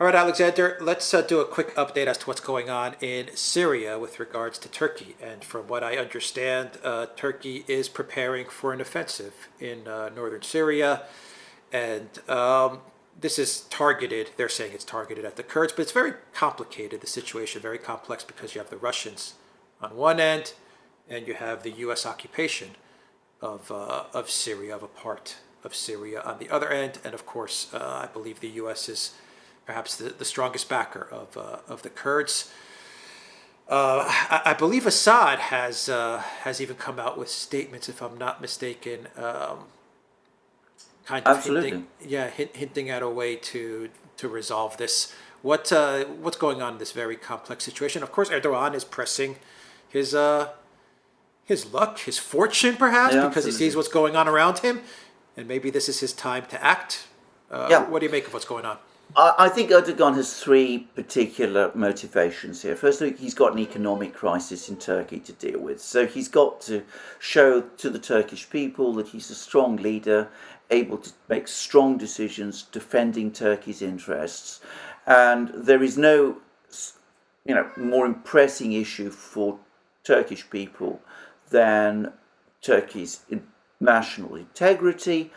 All right, Alexander, let's do a quick update as to what's going on in Syria with regards to Turkey. And from what I understand, Turkey is preparing for an offensive in northern Syria. And this is targeted, they're saying it's targeted at the Kurds, but it's very complicated, the situation, very complex, because you have the Russians on one end and you have the U.S. occupation of Syria, of a part of Syria on the other end. And of course, I believe the U.S. is perhaps the strongest backer of the Kurds. I believe Assad has even come out with statements, if I'm not mistaken, kind of Absolutely. hinting at a way to resolve this. What's going on in this very complex situation? Of course, Erdogan is pressing his luck, his fortune, perhaps, Yeah, because he sees absolutely. what's going on around him, and maybe this is his time to act. Yeah. What do you make of what's going on? I think Erdogan has three particular motivations here. Firstly, he's got an economic crisis in Turkey to deal with. So he's got to show to the Turkish people that he's a strong leader, able to make strong decisions defending Turkey's interests. And there is no, more pressing issue for Turkish people than Turkey's national integrity.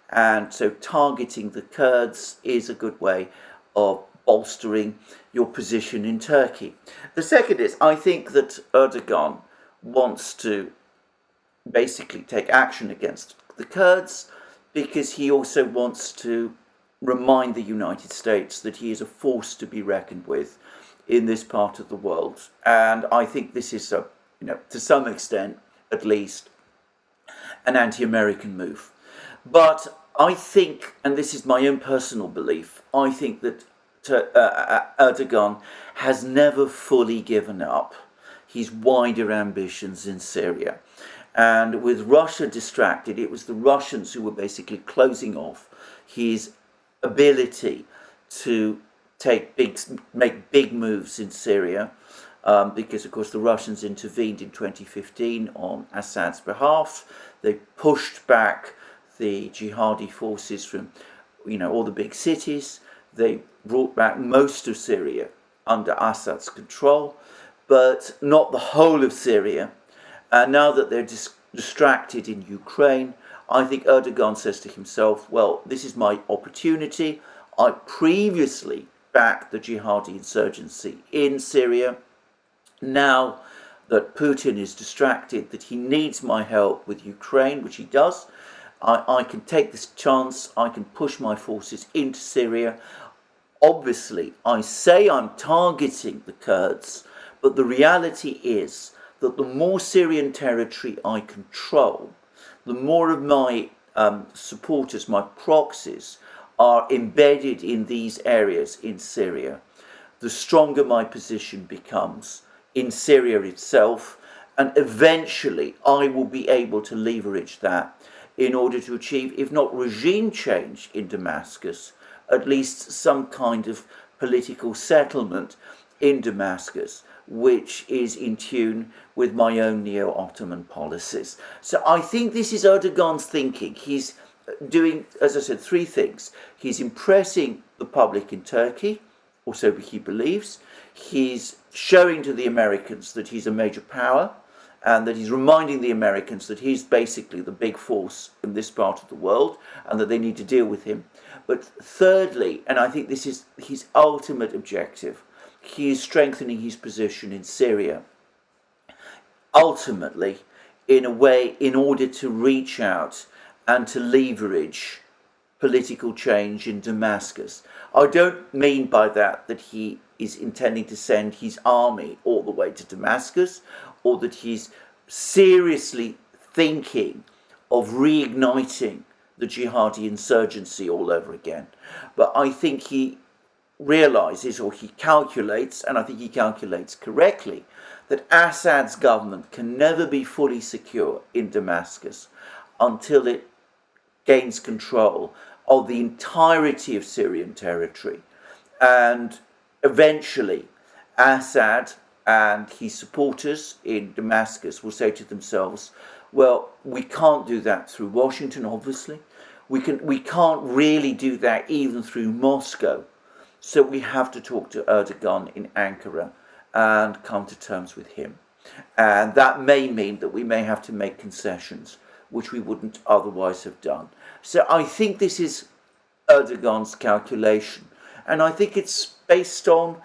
And so targeting the Kurds is a good way of bolstering your position in Turkey. The second is, I think that Erdogan wants to basically take action against the Kurds because he also wants to remind the United States that he is a force to be reckoned with in this part of the world. And I think this is, to some extent, at least, an anti-American move. But I think, and this is my own personal belief, I think that Erdogan has never fully given up his wider ambitions in Syria. And with Russia distracted, it was the Russians who were basically closing off his ability to make big moves in Syria. Because, of course, the Russians intervened in 2015 on Assad's behalf. They pushed back the jihadi forces from, all the big cities. They brought back most of Syria under Assad's control, but not the whole of Syria. And now that they're distracted in Ukraine, I think Erdogan says to himself, well, this is my opportunity. I previously backed the jihadi insurgency in Syria. Now that Putin is distracted, that he needs my help with Ukraine, which he does, I can take this chance, I can push my forces into Syria. Obviously, I say I'm targeting the Kurds, but the reality is that the more Syrian territory I control, the more of my supporters, my proxies, are embedded in these areas in Syria, the stronger my position becomes in Syria itself, and eventually I will be able to leverage that in order to achieve, if not regime change in Damascus, at least some kind of political settlement in Damascus, which is in tune with my own neo-Ottoman policies. So I think this is Erdogan's thinking. He's doing, as I said, three things. He's impressing the public in Turkey, or so he believes. He's showing to the Americans that he's a major power, and that he's reminding the Americans that he's basically the big force in this part of the world, and that they need to deal with him. But thirdly, and I think this is his ultimate objective, he is strengthening his position in Syria, ultimately, in a way, in order to reach out and to leverage political change in Damascus. I don't mean by that he is intending to send his army all the way to Damascus, or that he's seriously thinking of reigniting the jihadi insurgency all over again. But I think he realizes, or he calculates, and I think he calculates correctly, that Assad's government can never be fully secure in Damascus until it gains control of the entirety of Syrian territory. And eventually, Assad and his supporters in Damascus will say to themselves, well, we can't do that through Washington, obviously. We can't really do that even through Moscow. So we have to talk to Erdogan in Ankara and come to terms with him. And that may mean that we may have to make concessions, which we wouldn't otherwise have done. So I think this is Erdogan's calculation. And I think it's based on,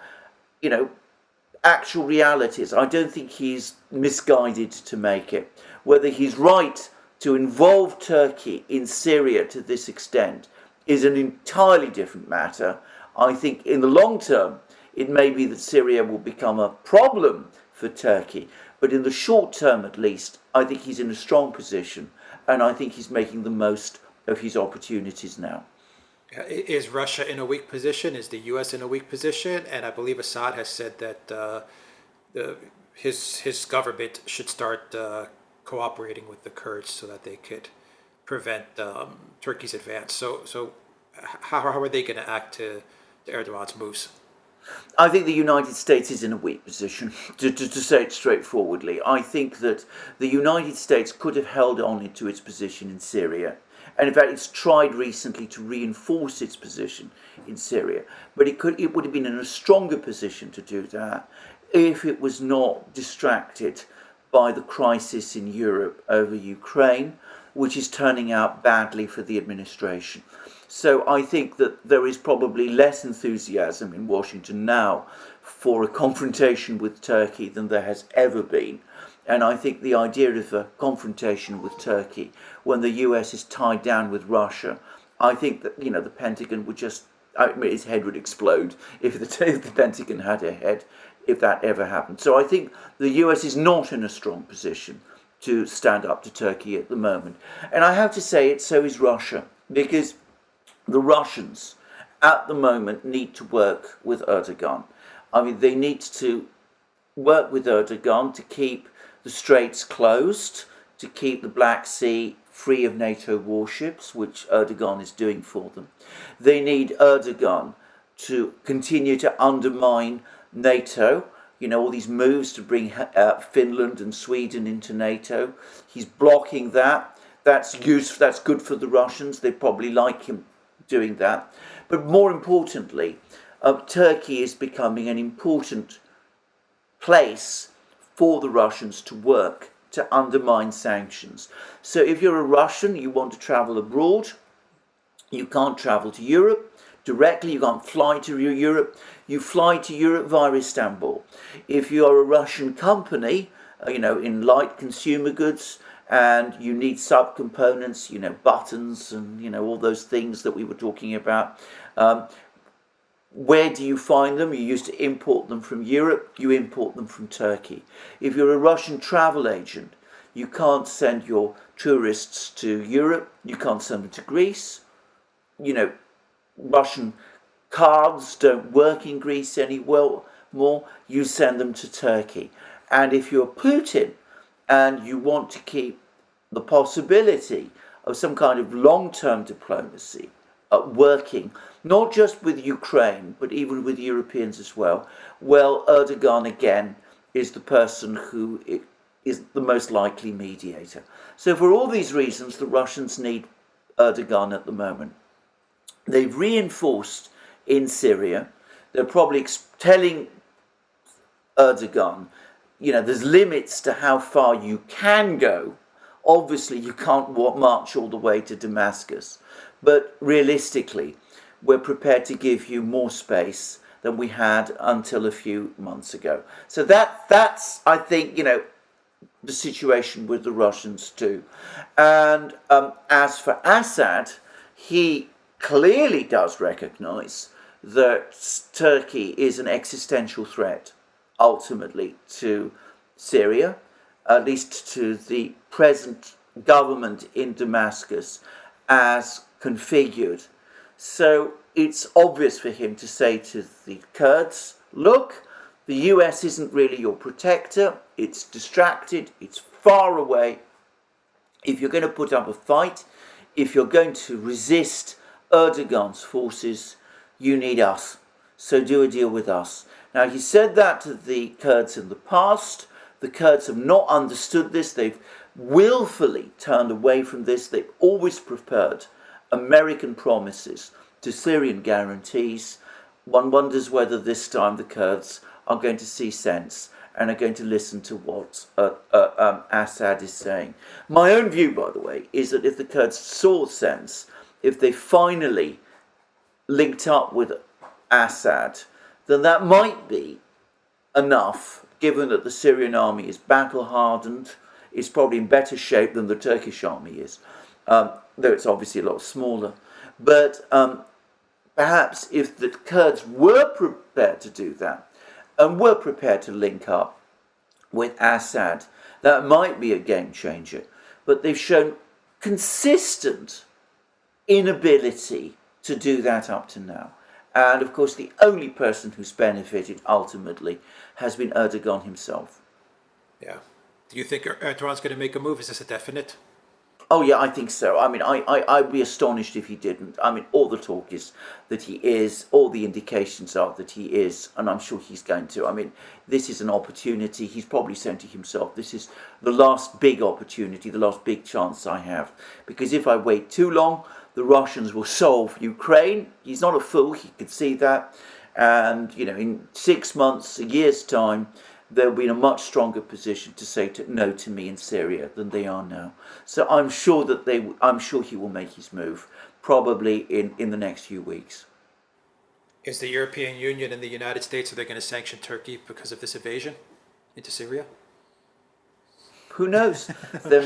actual realities. I don't think he's misguided to make it. Whether he's right to involve Turkey in Syria to this extent is an entirely different matter. I think in the long term, it may be that Syria will become a problem for Turkey. But in the short term, at least, I think he's in a strong position. And I think he's making the most of his opportunities now. Is Russia in a weak position? Is the U.S. in a weak position? And I believe Assad has said that his government should start cooperating with the Kurds so that they could prevent Turkey's advance. So how are they going to act to Erdogan's moves? I think the United States is in a weak position, to say it straightforwardly. I think that the United States could have held on to its position in Syria. And in fact, it's tried recently to reinforce its position in Syria. But it would have been in a stronger position to do that if it was not distracted by the crisis in Europe over Ukraine, which is turning out badly for the administration. So I think that there is probably less enthusiasm in Washington now for a confrontation with Turkey than there has ever been. And I think the idea of a confrontation with Turkey when the US is tied down with Russia, I think that, the Pentagon would just, his head would explode if the Pentagon had a head, if that ever happened. So I think the US is not in a strong position to stand up to Turkey at the moment. And I have to say so is Russia, because the Russians at the moment need to work with Erdogan. They need to work with Erdogan to keep the straits closed, to keep the Black Sea free of NATO warships, which Erdogan is doing for them. They need Erdogan to continue to undermine NATO, all these moves to bring Finland and Sweden into NATO. He's blocking that. That's good for the Russians. They probably like him doing that. But more importantly, Turkey is becoming an important place for the Russians to work to undermine sanctions. So if you're a Russian, you want to travel abroad, you can't travel to Europe directly, you can't fly to Europe, you fly to Europe via Istanbul. If you're a Russian company, in light consumer goods, and you need subcomponents, buttons and, all those things that we were talking about, where do you find them? You used to import them from Europe, you import them from Turkey. If you're a Russian travel agent, you can't send your tourists to Europe, you can't send them to Greece. Russian cards don't work in Greece anymore, you send them to Turkey. And if you're Putin and you want to keep the possibility of some kind of long-term diplomacy working, not just with Ukraine, but even with Europeans as well, Erdogan again is the person who is the most likely mediator. So for all these reasons, the Russians need Erdogan at the moment. They've reinforced in Syria. They're probably telling Erdogan, there's limits to how far you can go. Obviously, you can't march all the way to Damascus. But realistically, we're prepared to give you more space than we had until a few months ago. So that's I think, the situation with the Russians too. And as for Assad, he clearly does recognize that Turkey is an existential threat, ultimately, to Syria, at least to the present government in Damascus as configured. So it's obvious for him to say to the Kurds, look, the US isn't really your protector, it's distracted, it's far away. If you're going to put up a fight, if you're going to resist Erdogan's forces, you need us. So do a deal with us. Now, he said that to the Kurds in the past. The Kurds have not understood this. They've willfully turned away from this. They've always preferred American promises to Syrian guarantees. one wonders whether this time the Kurds are going to see sense and are going to listen to what Assad is saying. My own view, by the way, is that if the Kurds saw sense, if they finally linked up with Assad, then that might be enough, given that the Syrian army is battle-hardened, is probably in better shape than the Turkish army is, though it's obviously a lot smaller. But perhaps if the Kurds were prepared to do that, and were prepared to link up with Assad, that might be a game changer. But they've shown consistent inability to do that up to now. And of course, the only person who's benefited ultimately has been Erdogan himself. Yeah. Do you think Erdogan's going to make a move? Is this a definite? Oh yeah, I think so. I mean, I'd be astonished if he didn't. I mean, all the talk is that he is, all the indications are that he is, and I'm sure he's going to. I mean, this is an opportunity. He's probably saying to himself, this is the last big opportunity, the last big chance I have. Because if I wait too long, the Russians will solve Ukraine. He's not a fool, he can see that. And, you know, in 6 months, a year's time, they'll be in a much stronger position to say no to me in Syria than they are now. So I'm sure that I'm sure he will make his move, probably in the next few weeks. Is the European Union and the United States, are they going to sanction Turkey because of this invasion into Syria? Who knows? They're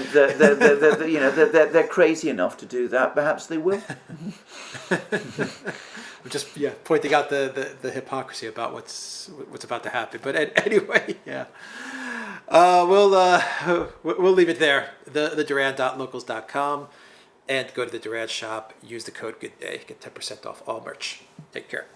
crazy enough to do that. Perhaps they will. I'm just pointing out the hypocrisy about what's about to happen. But anyway, yeah, we'll leave it there. The Duran.locals.com, and go to the Duran shop. Use the code GoodDay. Get 10% off all merch. Take care.